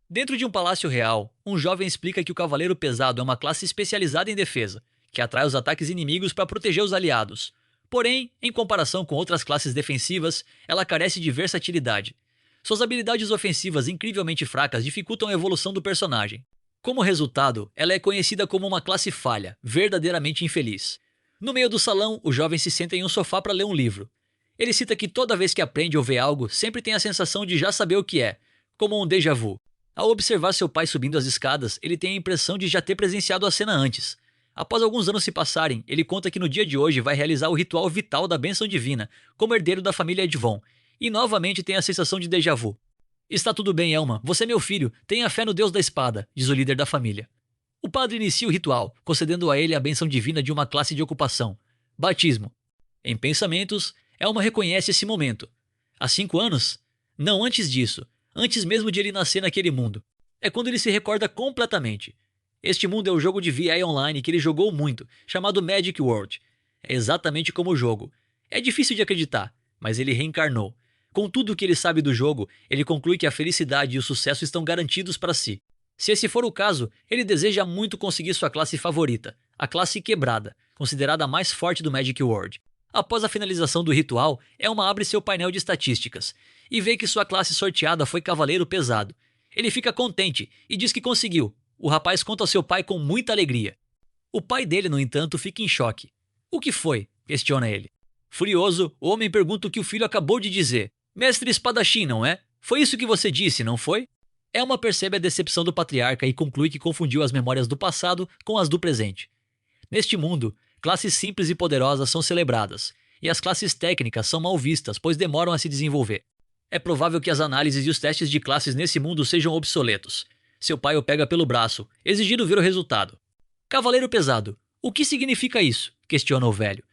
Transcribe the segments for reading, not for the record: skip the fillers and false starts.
Dentro de um palácio real, um jovem explica que o Cavaleiro Pesado é uma classe especializada em defesa, que atrai os ataques inimigos para proteger os aliados. Porém, em comparação com outras classes defensivas, ela carece de versatilidade. Suas habilidades ofensivas incrivelmente fracas dificultam a evolução do personagem. Como resultado, ela é conhecida como uma classe falha, verdadeiramente infeliz. No meio do salão, o jovem se senta em um sofá para ler um livro. Ele cita que toda vez que aprende ou vê algo, sempre tem a sensação de já saber o que é, como um déjà vu. Ao observar seu pai subindo as escadas, ele tem a impressão de já ter presenciado a cena antes. Após alguns anos se passarem, ele conta que no dia de hoje vai realizar o ritual vital da bênção divina, como herdeiro da família Edvon, e novamente tem a sensação de déjà vu. Está tudo bem, Elma, você é meu filho, tenha fé no Deus da espada, diz o líder da família. O padre inicia o ritual, concedendo a ele a bênção divina de uma classe de ocupação, batismo. Em pensamentos, Elma reconhece esse momento. Há 5 anos? Não, antes disso, antes mesmo de ele nascer naquele mundo. É quando ele se recorda completamente. Este mundo é o jogo de VI Online que ele jogou muito, chamado Magic World. É exatamente como o jogo. É difícil de acreditar, mas ele reencarnou. Com tudo o que ele sabe do jogo, ele conclui que a felicidade e o sucesso estão garantidos para si. Se esse for o caso, ele deseja muito conseguir sua classe favorita, a classe Quebrada, considerada a mais forte do Magic World. Após a finalização do ritual, Elma abre seu painel de estatísticas e vê que sua classe sorteada foi Cavaleiro Pesado. Ele fica contente e diz que conseguiu. O rapaz conta ao seu pai com muita alegria. O pai dele, no entanto, fica em choque. O que foi? Questiona ele. Furioso, o homem pergunta o que o filho acabou de dizer. Mestre espadachim, não é? Foi isso que você disse, não foi? Elma percebe a decepção do patriarca e conclui que confundiu as memórias do passado com as do presente. Neste mundo, classes simples e poderosas são celebradas, e as classes técnicas são mal vistas, pois demoram a se desenvolver. É provável que as análises e os testes de classes nesse mundo sejam obsoletos. Seu pai o pega pelo braço, exigindo ver o resultado. Cavaleiro Pesado, o que significa isso? Questiona o velho.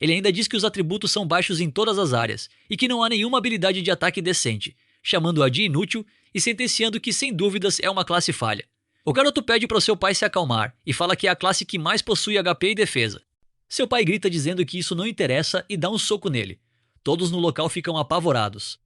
Ele ainda diz que os atributos são baixos em todas as áreas, e que não há nenhuma habilidade de ataque decente, chamando-a de inútil e sentenciando que sem dúvidas é uma classe falha. O garoto pede para o seu pai se acalmar e fala que é a classe que mais possui HP e defesa. Seu pai grita dizendo que isso não interessa e dá um soco nele. Todos no local ficam apavorados.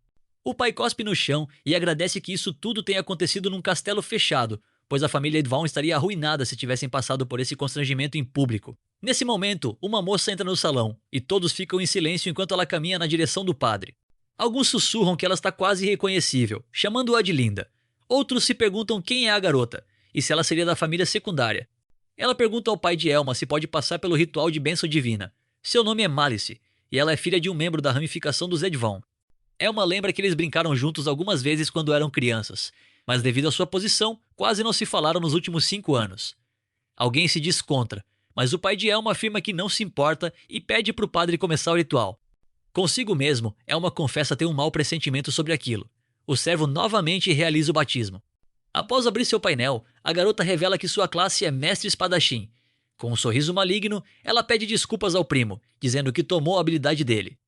O pai cospe no chão e agradece que isso tudo tenha acontecido num castelo fechado, pois a família Edvon estaria arruinada se tivessem passado por esse constrangimento em público. Nesse momento, uma moça entra no salão e todos ficam em silêncio enquanto ela caminha na direção do padre. Alguns sussurram que ela está quase irreconhecível, chamando-a de linda. Outros se perguntam quem é a garota e se ela seria da família secundária. Ela pergunta ao pai de Elma se pode passar pelo ritual de bênção divina. Seu nome é Malice e ela é filha de um membro da ramificação dos Edvon. Elma lembra que eles brincaram juntos algumas vezes quando eram crianças, mas devido à sua posição, quase não se falaram nos últimos 5 anos. Alguém se diz contra, mas o pai de Elma afirma que não se importa e pede para o padre começar o ritual. Consigo mesmo, Elma confessa ter um mau pressentimento sobre aquilo. O servo novamente realiza o batismo. Após abrir seu painel, a garota revela que sua classe é Mestre Espadachim. Com um sorriso maligno, ela pede desculpas ao primo, dizendo que tomou a habilidade dele.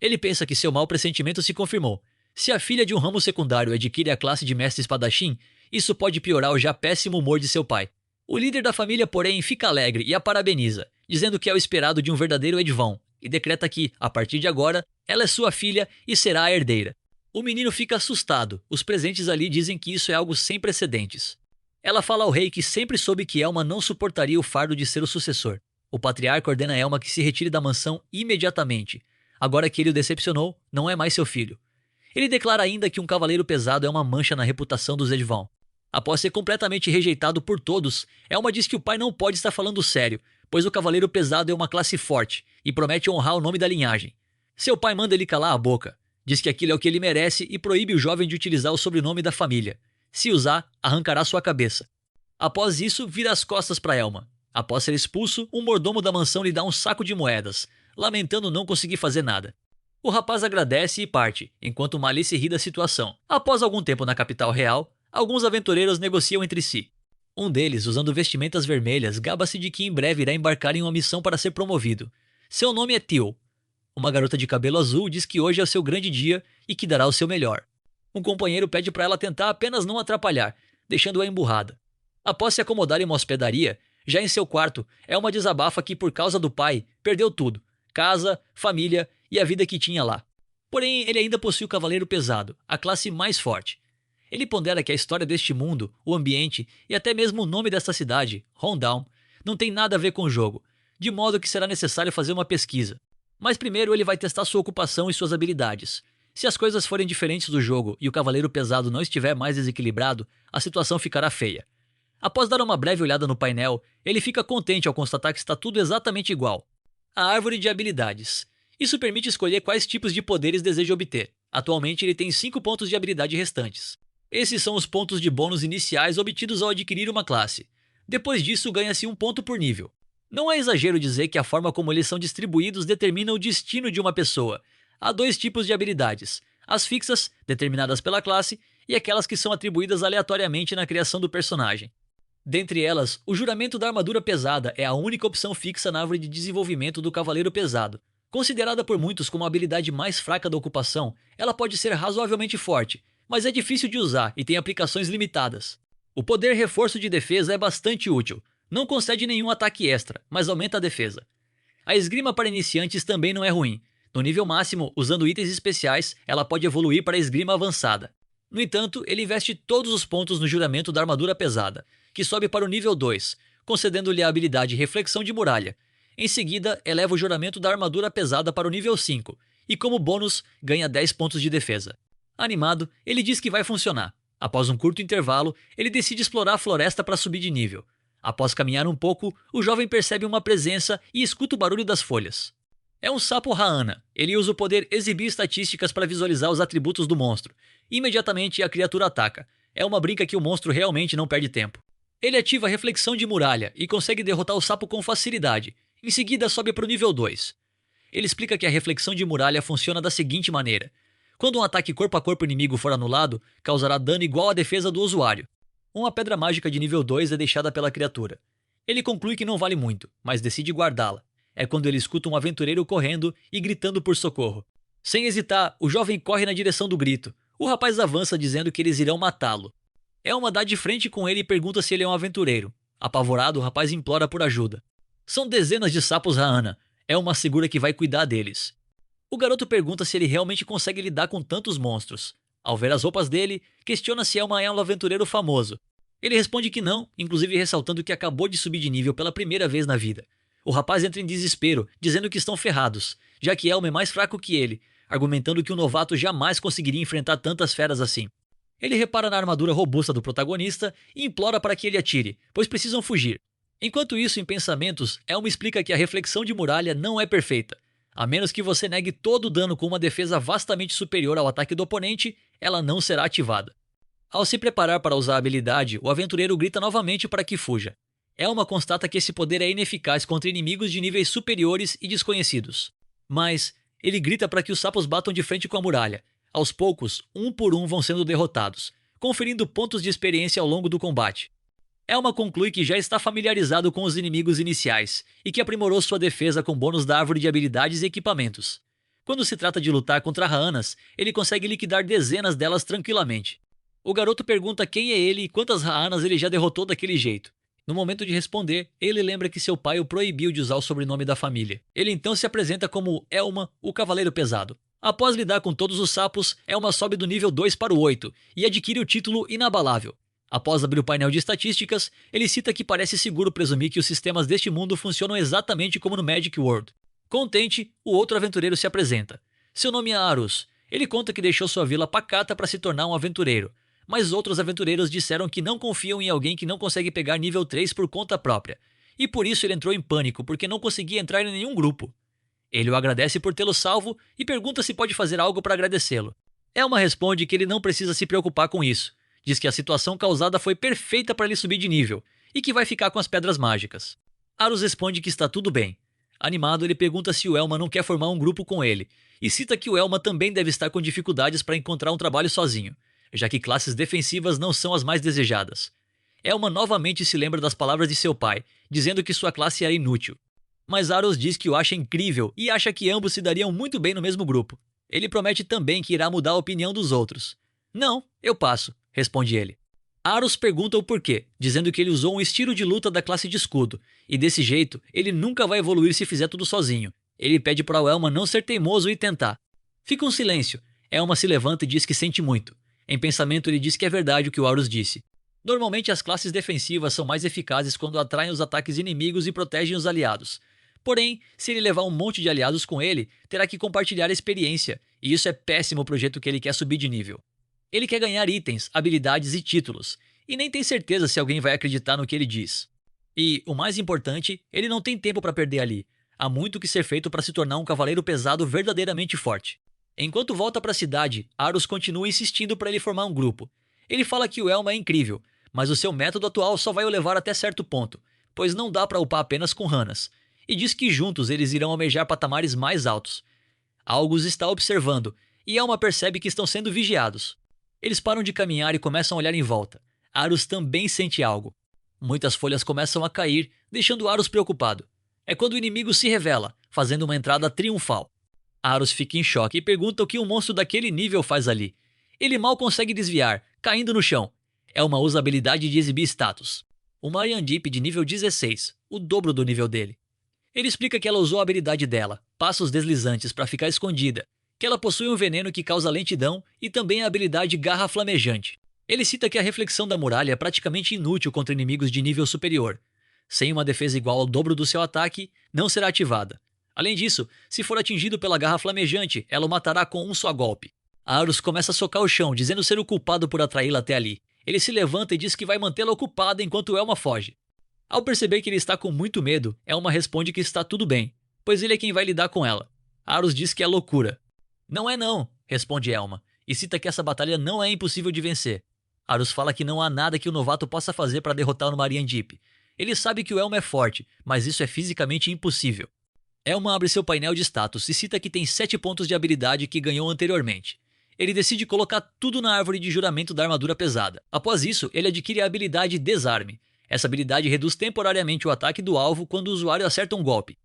Ele pensa que seu mau pressentimento se confirmou. Se a filha de um ramo secundário adquire a classe de Mestre Espadachim, isso pode piorar o já péssimo humor de seu pai. O líder da família, porém, fica alegre e a parabeniza, dizendo que é o esperado de um verdadeiro Edvon, e decreta que, a partir de agora, ela é sua filha e será a herdeira. O menino fica assustado, os presentes ali dizem que isso é algo sem precedentes. Ela fala ao rei que sempre soube que Elma não suportaria o fardo de ser o sucessor. O patriarca ordena a Elma que se retire da mansão imediatamente. Agora que ele o decepcionou, não é mais seu filho. Ele declara ainda que um cavaleiro pesado é uma mancha na reputação dos Edvon. Após ser completamente rejeitado por todos, Elma diz que o pai não pode estar falando sério, pois o cavaleiro pesado é uma classe forte e promete honrar o nome da linhagem. Seu pai manda ele calar a boca, diz que aquilo é o que ele merece e proíbe o jovem de utilizar o sobrenome da família. Se usar, arrancará sua cabeça. Após isso, vira as costas para Elma. Após ser expulso, um mordomo da mansão lhe dá um saco de moedas, lamentando não conseguir fazer nada. O rapaz agradece e parte, enquanto Malice ri da situação. Após algum tempo na capital real, alguns aventureiros negociam entre si. Um deles, usando vestimentas vermelhas, gaba-se de que em breve irá embarcar em uma missão para ser promovido. Seu nome é Teal. Uma garota de cabelo azul diz que hoje é o seu grande dia e que dará o seu melhor. Um companheiro pede para ela tentar apenas não atrapalhar, deixando-a emburrada. Após se acomodar em uma hospedaria, já em seu quarto, Elma desabafa que por causa do pai, perdeu tudo. Casa, família e a vida que tinha lá. Porém, ele ainda possui o Cavaleiro Pesado, a classe mais forte. Ele pondera que a história deste mundo, o ambiente e até mesmo o nome desta cidade, Rundown, não tem nada a ver com o jogo, de modo que será necessário fazer uma pesquisa. Mas primeiro ele vai testar sua ocupação e suas habilidades. Se as coisas forem diferentes do jogo e o Cavaleiro Pesado não estiver mais desequilibrado, a situação ficará feia. Após dar uma breve olhada no painel, ele fica contente ao constatar que está tudo exatamente igual. A árvore de habilidades. Isso permite escolher quais tipos de poderes deseja obter. Atualmente ele tem 5 pontos de habilidade restantes. Esses são os pontos de bônus iniciais obtidos ao adquirir uma classe. Depois disso, ganha-se 1 ponto por nível. Não é exagero dizer que a forma como eles são distribuídos determina o destino de uma pessoa. Há 2 tipos de habilidades: as fixas, determinadas pela classe, e aquelas que são atribuídas aleatoriamente na criação do personagem. Dentre elas, o juramento da armadura pesada é a única opção fixa na árvore de desenvolvimento do Cavaleiro Pesado. Considerada por muitos como a habilidade mais fraca da ocupação, ela pode ser razoavelmente forte, mas é difícil de usar e tem aplicações limitadas. O poder reforço de defesa é bastante útil. Não concede nenhum ataque extra, mas aumenta a defesa. A esgrima para iniciantes também não é ruim. No nível máximo, usando itens especiais, ela pode evoluir para a esgrima avançada. No entanto, ele investe todos os pontos no juramento da armadura pesada, que sobe para o nível 2, concedendo-lhe a habilidade Reflexão de Muralha. Em seguida, eleva o juramento da armadura pesada para o nível 5, e como bônus, ganha 10 pontos de defesa. Animado, ele diz que vai funcionar. Após um curto intervalo, ele decide explorar a floresta para subir de nível. Após caminhar um pouco, o jovem percebe uma presença e escuta o barulho das folhas. É um sapo Raana. Ele usa o poder Exibir Estatísticas para visualizar os atributos do monstro. Imediatamente a criatura ataca. É uma brinca que o monstro realmente não perde tempo. Ele ativa a Reflexão de Muralha e consegue derrotar o sapo com facilidade. Em seguida sobe para o nível 2. Ele explica que a Reflexão de Muralha funciona da seguinte maneira: quando um ataque corpo a corpo inimigo for anulado, causará dano igual à defesa do usuário. Uma pedra mágica de nível 2 é deixada pela criatura. Ele conclui que não vale muito, mas decide guardá-la. É quando ele escuta um aventureiro correndo e gritando por socorro. Sem hesitar, o jovem corre na direção do grito. O rapaz avança dizendo que eles irão matá-lo. Elma dá de frente com ele e pergunta se ele é um aventureiro. Apavorado, o rapaz implora por ajuda. São dezenas de sapos Raana. Elma assegura que vai cuidar deles. O garoto pergunta se ele realmente consegue lidar com tantos monstros. Ao ver as roupas dele, questiona se Elma é um aventureiro famoso. Ele responde que não, inclusive ressaltando que acabou de subir de nível pela primeira vez na vida. O rapaz entra em desespero, dizendo que estão ferrados, já que Elma é mais fraco que ele, argumentando que um novato jamais conseguiria enfrentar tantas feras assim. Ele repara na armadura robusta do protagonista e implora para que ele atire, pois precisam fugir. Enquanto isso, em pensamentos, Elma explica que a Reflexão de Muralha não é perfeita. A menos que você negue todo o dano com uma defesa vastamente superior ao ataque do oponente, ela não será ativada. Ao se preparar para usar a habilidade, o aventureiro grita novamente para que fuja. Elma constata que esse poder é ineficaz contra inimigos de níveis superiores e desconhecidos. Mas ele grita para que os sapos batam de frente com a muralha. Aos poucos, um por um vão sendo derrotados, conferindo pontos de experiência ao longo do combate. Elma conclui que já está familiarizado com os inimigos iniciais e que aprimorou sua defesa com bônus da árvore de habilidades e equipamentos. Quando se trata de lutar contra Raanas, ele consegue liquidar dezenas delas tranquilamente. O garoto pergunta quem é ele e quantas Raanas ele já derrotou daquele jeito. No momento de responder, ele lembra que seu pai o proibiu de usar o sobrenome da família. Ele então se apresenta como Elma, o Cavaleiro Pesado. Após lidar com todos os sapos, Elma sobe do nível 2 para o 8 e adquire o título Inabalável. Após abrir o painel de estatísticas, ele cita que parece seguro presumir que os sistemas deste mundo funcionam exatamente como no Magic World. Contente, o outro aventureiro se apresenta. Seu nome é Arus. Ele conta que deixou sua vila pacata para se tornar um aventureiro, mas outros aventureiros disseram que não confiam em alguém que não consegue pegar nível 3 por conta própria, e por isso ele entrou em pânico porque não conseguia entrar em nenhum grupo. Ele o agradece por tê-lo salvo e pergunta se pode fazer algo para agradecê-lo. Elma responde que ele não precisa se preocupar com isso. Diz que a situação causada foi perfeita para ele subir de nível e que vai ficar com as pedras mágicas. Arus responde que está tudo bem. Animado, ele pergunta se o Elma não quer formar um grupo com ele e cita que o Elma também deve estar com dificuldades para encontrar um trabalho sozinho, já que classes defensivas não são as mais desejadas. Elma novamente se lembra das palavras de seu pai, dizendo que sua classe era inútil. Mas Arus diz que o acha incrível e acha que ambos se dariam muito bem no mesmo grupo. Ele promete também que irá mudar a opinião dos outros. Não, eu passo, responde ele. Arus pergunta o porquê, dizendo que ele usou um estilo de luta da classe de escudo, e desse jeito ele nunca vai evoluir se fizer tudo sozinho. Ele pede para o Elma não ser teimoso e tentar. Fica um silêncio. Elma se levanta e diz que sente muito. Em pensamento, ele diz que é verdade o que o Horus disse. Normalmente as classes defensivas são mais eficazes quando atraem os ataques inimigos e protegem os aliados. Porém, se ele levar um monte de aliados com ele, terá que compartilhar experiência, e isso é péssimo pro jeito que ele quer subir de nível. Ele quer ganhar itens, habilidades e títulos, e nem tem certeza se alguém vai acreditar no que ele diz. E, o mais importante, ele não tem tempo para perder ali. Há muito que ser feito para se tornar um cavaleiro pesado verdadeiramente forte. Enquanto volta para a cidade, Horus continua insistindo para ele formar um grupo. Ele fala que o Elma é incrível, mas o seu método atual só vai o levar até certo ponto, pois não dá para upar apenas com ranas, e diz que juntos eles irão almejar patamares mais altos. Algus está observando, e Elma percebe que estão sendo vigiados. Eles param de caminhar e começam a olhar em volta. Horus também sente algo. Muitas folhas começam a cair, deixando Horus preocupado. É quando o inimigo se revela, fazendo uma entrada triunfal. Horus fica em choque e pergunta o que um monstro daquele nível faz ali. Ele mal consegue desviar, caindo no chão. Elma usa a habilidade de exibir status. Uma Ariandip de nível 16, o dobro do nível dele. Ele explica que ela usou a habilidade dela, passos deslizantes para ficar escondida, que ela possui um veneno que causa lentidão e também a habilidade Garra Flamejante. Ele cita que a reflexão da muralha é praticamente inútil contra inimigos de nível superior. Sem uma defesa igual ao dobro do seu ataque, não será ativada. Além disso, se for atingido pela Garra Flamejante, ela o matará com um só golpe. Horus começa a socar o chão, dizendo ser o culpado por atraí-la até ali. Ele se levanta e diz que vai mantê-la ocupada enquanto Elma foge. Ao perceber que ele está com muito medo, Elma responde que está tudo bem, pois ele é quem vai lidar com ela. Horus diz que é loucura. Não é não, responde Elma, e cita que essa batalha não é impossível de vencer. Horus fala que não há nada que o novato possa fazer para derrotar o Mariandip. Ele sabe que o Elma é forte, mas isso é fisicamente impossível. Elma abre seu painel de status e cita que tem 7 pontos de habilidade que ganhou anteriormente. Ele decide colocar tudo na árvore de juramento da armadura pesada. Após isso, ele adquire a habilidade Desarme. Essa habilidade reduz temporariamente o ataque do alvo quando o usuário acerta um golpe.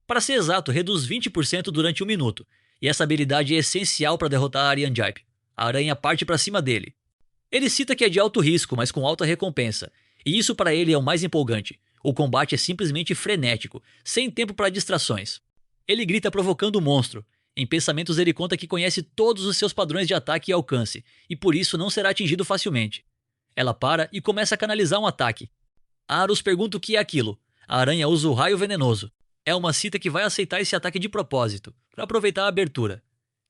Para ser exato, reduz 20% durante 1 minuto, e essa habilidade é essencial para derrotar a Ariandip. A aranha parte para cima dele. Ele cita que é de alto risco, mas com alta recompensa, e isso para ele é o mais empolgante. O combate é simplesmente frenético, sem tempo para distrações. Ele grita provocando o monstro. Em pensamentos ele conta que conhece todos os seus padrões de ataque e alcance, e por isso não será atingido facilmente. Ela para e começa a canalizar um ataque. Horus pergunta o que é aquilo. A aranha usa o raio venenoso. Elma cita que vai aceitar esse ataque de propósito, para aproveitar a abertura.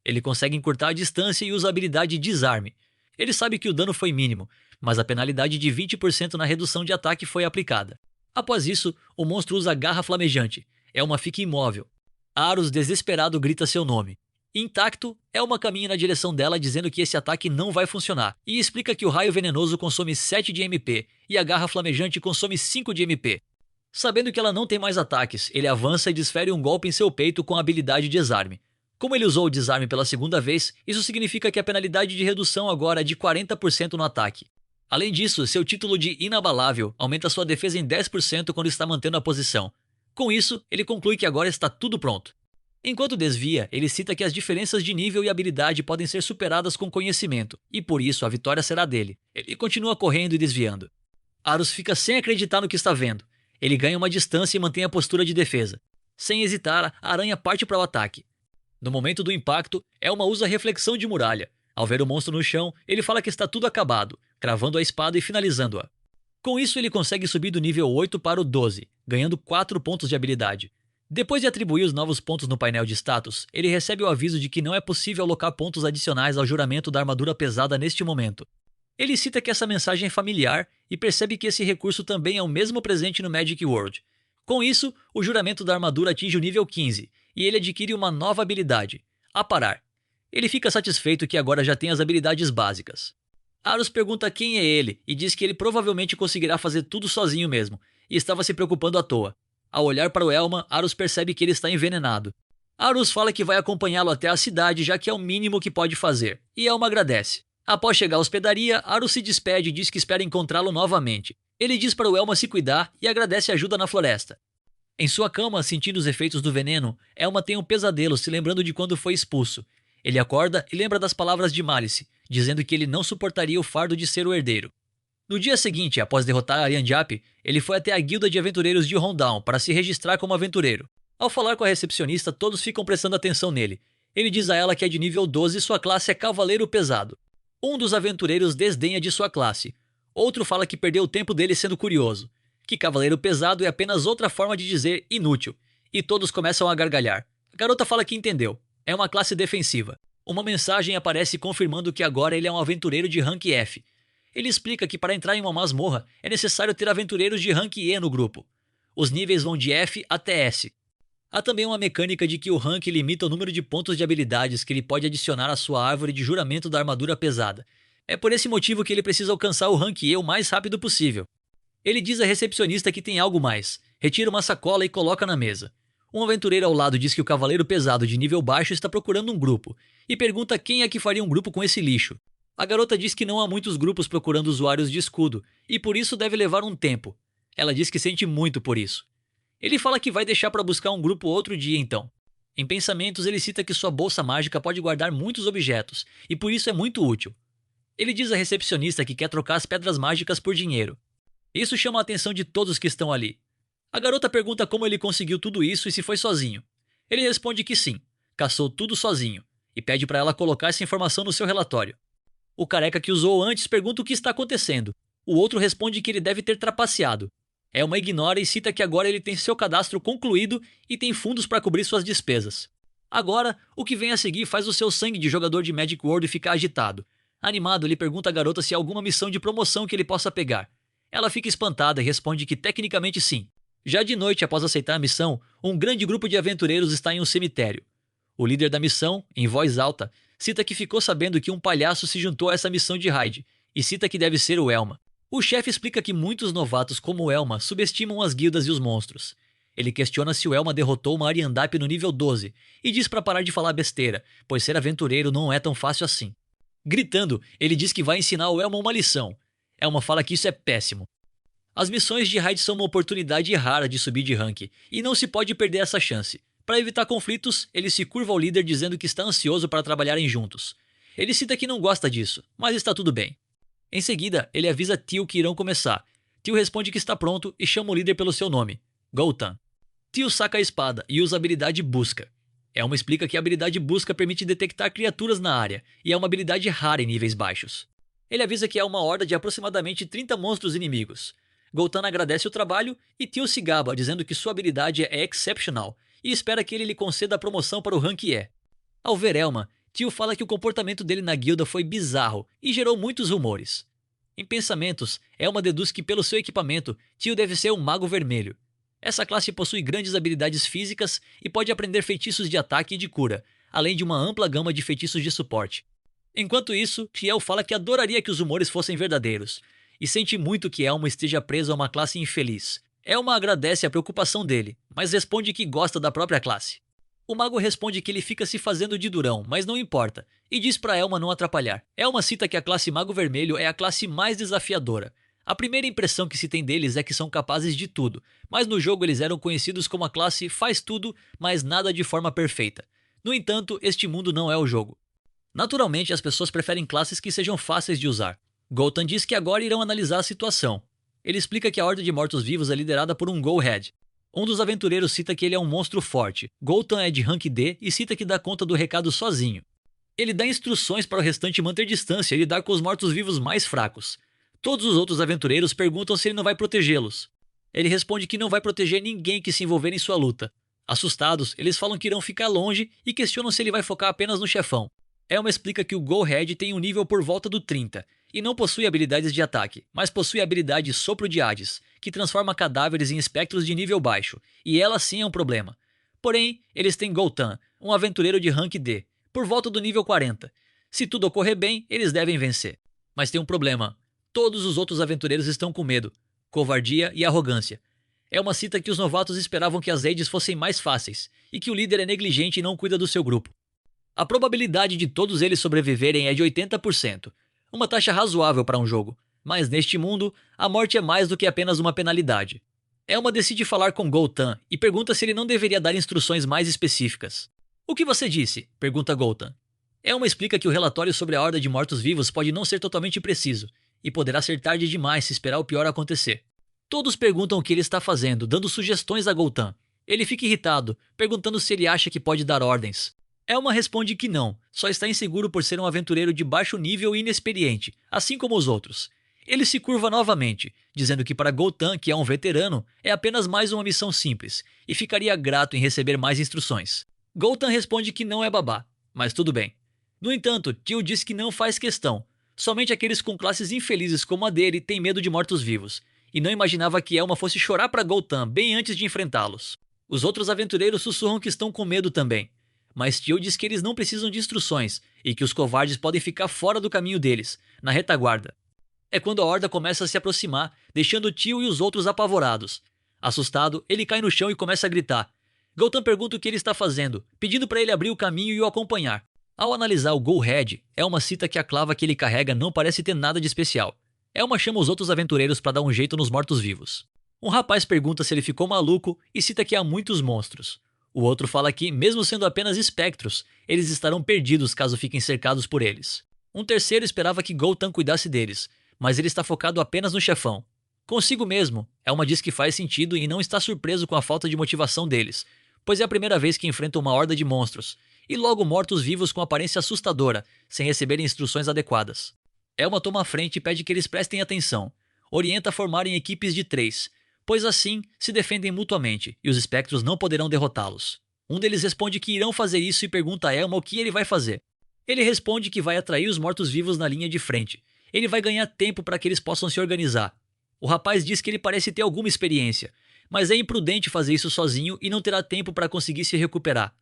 Ele consegue encurtar a distância e usa a habilidade Desarme. Ele sabe que o dano foi mínimo, mas a penalidade de 20% na redução de ataque foi aplicada. Após isso, o monstro usa Garra Flamejante. Elma fica imóvel. Horus, desesperado, grita seu nome. Intacto, Elma caminha na direção dela dizendo que esse ataque não vai funcionar e explica que o raio venenoso consome 7 de MP e a Garra Flamejante consome 5 de MP. Sabendo que ela não tem mais ataques, ele avança e desfere um golpe em seu peito com a habilidade Desarme. Como ele usou o Desarme pela segunda vez, isso significa que a penalidade de redução agora é de 40% no ataque. Além disso, seu título de inabalável aumenta sua defesa em 10% quando está mantendo a posição. Com isso, ele conclui que agora está tudo pronto. Enquanto desvia, ele cita que as diferenças de nível e habilidade podem ser superadas com conhecimento, e por isso a vitória será dele. Ele continua correndo e desviando. Horus fica sem acreditar no que está vendo. Ele ganha uma distância e mantém a postura de defesa. Sem hesitar, a aranha parte para o ataque. No momento do impacto, Elma usa a reflexão de muralha. Ao ver o monstro no chão, ele fala que está tudo acabado, cravando a espada e finalizando-a. Com isso, ele consegue subir do nível 8 para o 12, ganhando 4 pontos de habilidade. Depois de atribuir os novos pontos no painel de status, ele recebe o aviso de que não é possível alocar pontos adicionais ao juramento da armadura pesada neste momento. Ele cita que essa mensagem é familiar e percebe que esse recurso também é o mesmo presente no Magic World. Com isso, o juramento da armadura atinge o nível 15 e ele adquire uma nova habilidade, Aparar. Ele fica satisfeito que agora já tem as habilidades básicas. Horus pergunta quem é ele e diz que ele provavelmente conseguirá fazer tudo sozinho mesmo, e estava se preocupando à toa. Ao olhar para o Elma, Horus percebe que ele está envenenado. Horus fala que vai acompanhá-lo até a cidade, já que é o mínimo que pode fazer, e Elma agradece. Após chegar à hospedaria, Horus se despede e diz que espera encontrá-lo novamente. Ele diz para o Elma se cuidar e agradece ajuda na floresta. Em sua cama, sentindo os efeitos do veneno, Elma tem um pesadelo se lembrando de quando foi expulso. Ele acorda e lembra das palavras de Malice, dizendo que ele não suportaria o fardo de ser o herdeiro. No dia seguinte, após derrotar Ariandip, ele foi até a guilda de aventureiros de Rondown para se registrar como aventureiro. Ao falar com a recepcionista, todos ficam prestando atenção nele. Ele diz a ela que é de nível 12 e sua classe é cavaleiro pesado. Um dos aventureiros desdenha de sua classe. Outro fala que perdeu o tempo dele sendo curioso. Que cavaleiro pesado é apenas outra forma de dizer inútil. E todos começam a gargalhar. A garota fala que entendeu. É uma classe defensiva. Uma mensagem aparece confirmando que agora ele é um aventureiro de rank F. Ele explica que para entrar em uma masmorra é necessário ter aventureiros de rank E no grupo. Os níveis vão de F até S. Há também uma mecânica de que o rank limita o número de pontos de habilidades que ele pode adicionar à sua árvore de juramento da armadura pesada. É por esse motivo que ele precisa alcançar o rank E o mais rápido possível. Ele diz à recepcionista que tem algo mais, retira uma sacola e coloca na mesa. Um aventureiro ao lado diz que o cavaleiro pesado de nível baixo está procurando um grupo, e pergunta quem é que faria um grupo com esse lixo. A garota diz que não há muitos grupos procurando usuários de escudo, e por isso deve levar um tempo. Ela diz que sente muito por isso. Ele fala que vai deixar para buscar um grupo outro dia então. Em pensamentos, ele cita que sua bolsa mágica pode guardar muitos objetos, e por isso é muito útil. Ele diz à recepcionista que quer trocar as pedras mágicas por dinheiro. Isso chama a atenção de todos que estão ali. A garota pergunta como ele conseguiu tudo isso e se foi sozinho. Ele responde que sim, caçou tudo sozinho, e pede para ela colocar essa informação no seu relatório. O careca que usou antes pergunta o que está acontecendo. O outro responde que ele deve ter trapaceado. Elma ignora e cita que agora ele tem seu cadastro concluído e tem fundos para cobrir suas despesas. Agora, o que vem a seguir faz o seu sangue de jogador de Magic World ficar agitado. Animado, ele pergunta à garota se há alguma missão de promoção que ele possa pegar. Ela fica espantada e responde que tecnicamente sim. Já de noite, após aceitar a missão, um grande grupo de aventureiros está em um cemitério. O líder da missão, em voz alta, cita que ficou sabendo que um palhaço se juntou a essa missão de raid, e cita que deve ser o Elma. O chefe explica que muitos novatos como o Elma subestimam as guildas e os monstros. Ele questiona se o Elma derrotou uma Ariandap no nível 12 e diz para parar de falar besteira, pois ser aventureiro não é tão fácil assim. Gritando, ele diz que vai ensinar o Elma uma lição. Elma fala que isso é péssimo. As missões de raid são uma oportunidade rara de subir de rank, e não se pode perder essa chance. Para evitar conflitos, ele se curva ao líder dizendo que está ansioso para trabalharem juntos. Ele cita que não gosta disso, mas está tudo bem. Em seguida, ele avisa Teal que irão começar. Teal responde que está pronto e chama o líder pelo seu nome, Goltan. Teal saca a espada e usa a habilidade Busca. Elma explica que a habilidade Busca permite detectar criaturas na área, e é uma habilidade rara em níveis baixos. Ele avisa que há uma horda de aproximadamente 30 monstros inimigos. Goltan agradece o trabalho e Teal se gaba, dizendo que sua habilidade é excepcional, e espera que ele lhe conceda a promoção para o rank E. Ao ver Elma, Teal fala que o comportamento dele na guilda foi bizarro e gerou muitos rumores. Em pensamentos, Elma deduz que pelo seu equipamento, Teal deve ser um mago vermelho. Essa classe possui grandes habilidades físicas e pode aprender feitiços de ataque e de cura, além de uma ampla gama de feitiços de suporte. Enquanto isso, Fiel fala que adoraria que os rumores fossem verdadeiros, e sente muito que Elma esteja presa a uma classe infeliz. Elma agradece a preocupação dele, mas responde que gosta da própria classe. O mago responde que ele fica se fazendo de durão, mas não importa, e diz para Elma não atrapalhar. Elma cita que a classe Mago Vermelho é a classe mais desafiadora. A primeira impressão que se tem deles é que são capazes de tudo, mas no jogo eles eram conhecidos como a classe faz tudo, mas nada de forma perfeita. No entanto, este mundo não é o jogo. Naturalmente, as pessoas preferem classes que sejam fáceis de usar. Goltan diz que agora irão analisar a situação. Ele explica que a Horda de Mortos-Vivos é liderada por um Go-Head. Um dos aventureiros cita que ele é um monstro forte. Goltan é de rank D e cita que dá conta do recado sozinho. Ele dá instruções para o restante manter distância e lidar com os mortos-vivos mais fracos. Todos os outros aventureiros perguntam se ele não vai protegê-los. Ele responde que não vai proteger ninguém que se envolver em sua luta. Assustados, eles falam que irão ficar longe e questionam se ele vai focar apenas no chefão. Elma explica que o Go-Head tem um nível por volta do 30 e não possui habilidades de ataque, mas possui a habilidade Sopro de Hades, que transforma cadáveres em espectros de nível baixo, e ela sim é um problema. Porém, eles têm Goltan, um aventureiro de rank D, por volta do nível 40. Se tudo ocorrer bem, eles devem vencer. Mas tem um problema. Todos os outros aventureiros estão com medo, covardia e arrogância. Elma cita que os novatos esperavam que as raids fossem mais fáceis, e que o líder é negligente e não cuida do seu grupo. A probabilidade de todos eles sobreviverem é de 80%, uma taxa razoável para um jogo, mas neste mundo, a morte é mais do que apenas uma penalidade. Elma decide falar com Goltan e pergunta se ele não deveria dar instruções mais específicas. "O que você disse?" pergunta Goltan. Elma explica que o relatório sobre a Horda de Mortos-Vivos pode não ser totalmente preciso, e poderá ser tarde demais se esperar o pior acontecer. Todos perguntam o que ele está fazendo, dando sugestões a Goltan. Ele fica irritado, perguntando se ele acha que pode dar ordens. Elma responde que não, só está inseguro por ser um aventureiro de baixo nível e inexperiente, assim como os outros. Ele se curva novamente, dizendo que para Goltan, que é um veterano, é apenas mais uma missão simples, e ficaria grato em receber mais instruções. Goltan responde que não é babá, mas tudo bem. No entanto, Tio diz que não faz questão. Somente aqueles com classes infelizes como a dele têm medo de mortos-vivos, e não imaginava que Elma fosse chorar para Goltan bem antes de enfrentá-los. Os outros aventureiros sussurram que estão com medo também, mas Tio diz que eles não precisam de instruções e que os covardes podem ficar fora do caminho deles, na retaguarda. É quando a horda começa a se aproximar, deixando Tio e os outros apavorados. Assustado, ele cai no chão e começa a gritar. Goltan pergunta o que ele está fazendo, pedindo para ele abrir o caminho e o acompanhar. Ao analisar o Go-Head, Elma cita que a clava que ele carrega não parece ter nada de especial. Elma chama os outros aventureiros para dar um jeito nos mortos-vivos. Um rapaz pergunta se ele ficou maluco e cita que há muitos monstros. O outro fala que, mesmo sendo apenas espectros, eles estarão perdidos caso fiquem cercados por eles. Um terceiro esperava que Goltan cuidasse deles, mas ele está focado apenas no chefão. Consigo mesmo, Elma diz que faz sentido e não está surpreso com a falta de motivação deles, pois é a primeira vez que enfrentam uma horda de monstros, e logo mortos-vivos com aparência assustadora, sem receberem instruções adequadas. Elma toma a frente e pede que eles prestem atenção. Orienta a formarem equipes de 3, pois assim se defendem mutuamente e os espectros não poderão derrotá-los. Um deles responde que irão fazer isso e pergunta a Elma o que ele vai fazer. Ele responde que vai atrair os mortos-vivos na linha de frente. Ele vai ganhar tempo para que eles possam se organizar. O rapaz diz que ele parece ter alguma experiência, mas é imprudente fazer isso sozinho e não terá tempo para conseguir se recuperar.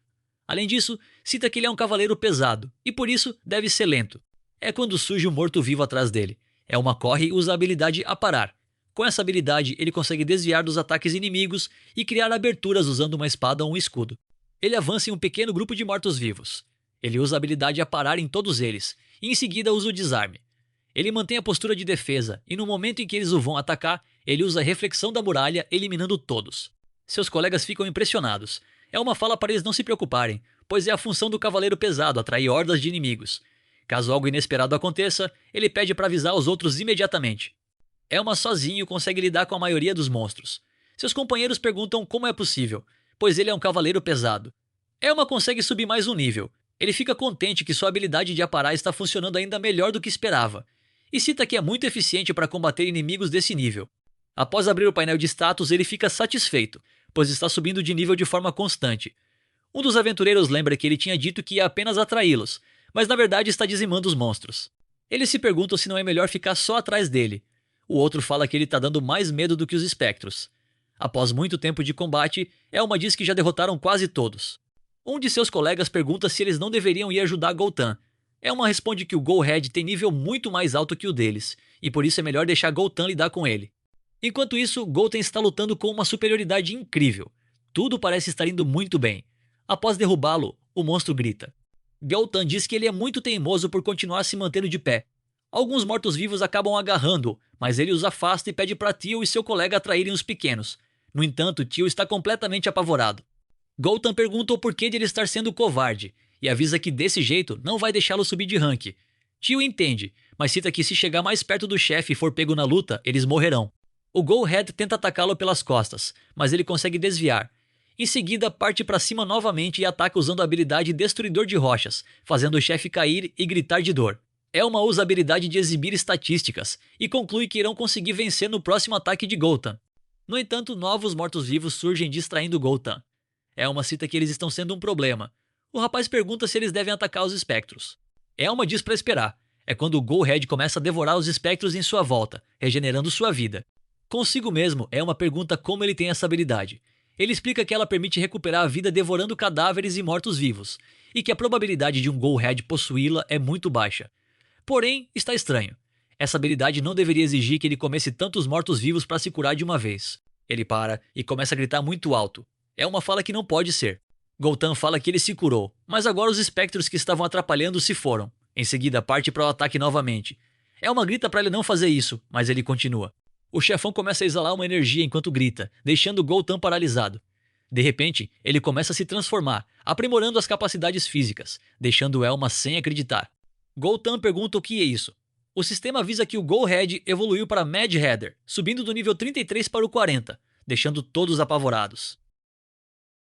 Além disso, cita que ele é um cavaleiro pesado, e por isso deve ser lento. É quando surge um morto-vivo atrás dele. Elma corre e usa a habilidade Aparar. Com essa habilidade, ele consegue desviar dos ataques inimigos e criar aberturas usando uma espada ou um escudo. Ele avança em um pequeno grupo de mortos-vivos. Ele usa a habilidade Aparar em todos eles, e em seguida usa o Desarme. Ele mantém a postura de defesa, e no momento em que eles o vão atacar, ele usa a Reflexão da Muralha, eliminando todos. Seus colegas ficam impressionados. Elma fala para eles não se preocuparem, pois é a função do cavaleiro pesado atrair hordas de inimigos. Caso algo inesperado aconteça, ele pede para avisar os outros imediatamente. Elma sozinho consegue lidar com a maioria dos monstros. Seus companheiros perguntam como é possível, pois ele é um cavaleiro pesado. Elma consegue subir mais um nível. Ele fica contente que sua habilidade de aparar está funcionando ainda melhor do que esperava, e cita que é muito eficiente para combater inimigos desse nível. Após abrir o painel de status, ele fica satisfeito, pois está subindo de nível de forma constante. Um dos aventureiros lembra que ele tinha dito que ia apenas atraí-los, mas na verdade está dizimando os monstros. Eles se perguntam se não é melhor ficar só atrás dele. O outro fala que ele está dando mais medo do que os espectros. Após muito tempo de combate, Elma diz que já derrotaram quase todos. Um de seus colegas pergunta se eles não deveriam ir ajudar Goltan. Elma responde que o Go-Head tem nível muito mais alto que o deles, e por isso é melhor deixar Goltan lidar com ele. Enquanto isso, Goltan está lutando com uma superioridade incrível. Tudo parece estar indo muito bem. Após derrubá-lo, o monstro grita. Goltan diz que ele é muito teimoso por continuar se mantendo de pé. Alguns mortos-vivos acabam agarrando-o, mas ele os afasta e pede para Tio e seu colega atraírem os pequenos. No entanto, Tio está completamente apavorado. Goltan pergunta o porquê de ele estar sendo covarde, e avisa que desse jeito não vai deixá-lo subir de rank. Tio entende, mas cita que se chegar mais perto do chefe e for pego na luta, eles morrerão. O Go-Head tenta atacá-lo pelas costas, mas ele consegue desviar. Em seguida, parte para cima novamente e ataca usando a habilidade Destruidor de Rochas, fazendo o chefe cair e gritar de dor. Elma usa a habilidade de exibir estatísticas e conclui que irão conseguir vencer no próximo ataque de Goltan. No entanto, novos mortos-vivos surgem distraindo Goltan. Elma cita que eles estão sendo um problema. O rapaz pergunta se eles devem atacar os espectros. Elma diz para esperar. É quando o Go-Head começa a devorar os espectros em sua volta, regenerando sua vida. Consigo mesmo, Elma pergunta como ele tem essa habilidade. Ele explica que ela permite recuperar a vida devorando cadáveres e mortos-vivos, e que a probabilidade de um Go-Head possuí-la é muito baixa. Porém, está estranho. Essa habilidade não deveria exigir que ele comesse tantos mortos-vivos para se curar de uma vez. Ele para e começa a gritar muito alto. Elma fala que não pode ser. Goltan fala que ele se curou, mas agora os espectros que estavam atrapalhando se foram. Em seguida, parte para o ataque novamente. Elma grita para ele não fazer isso, mas ele continua. O chefão começa a exalar uma energia enquanto grita, deixando Goltan paralisado. De repente, ele começa a se transformar, aprimorando as capacidades físicas, deixando Elma sem acreditar. Goltan pergunta o que é isso. O sistema avisa que o Go-Head evoluiu para Mad Header, subindo do nível 33 para o 40, deixando todos apavorados.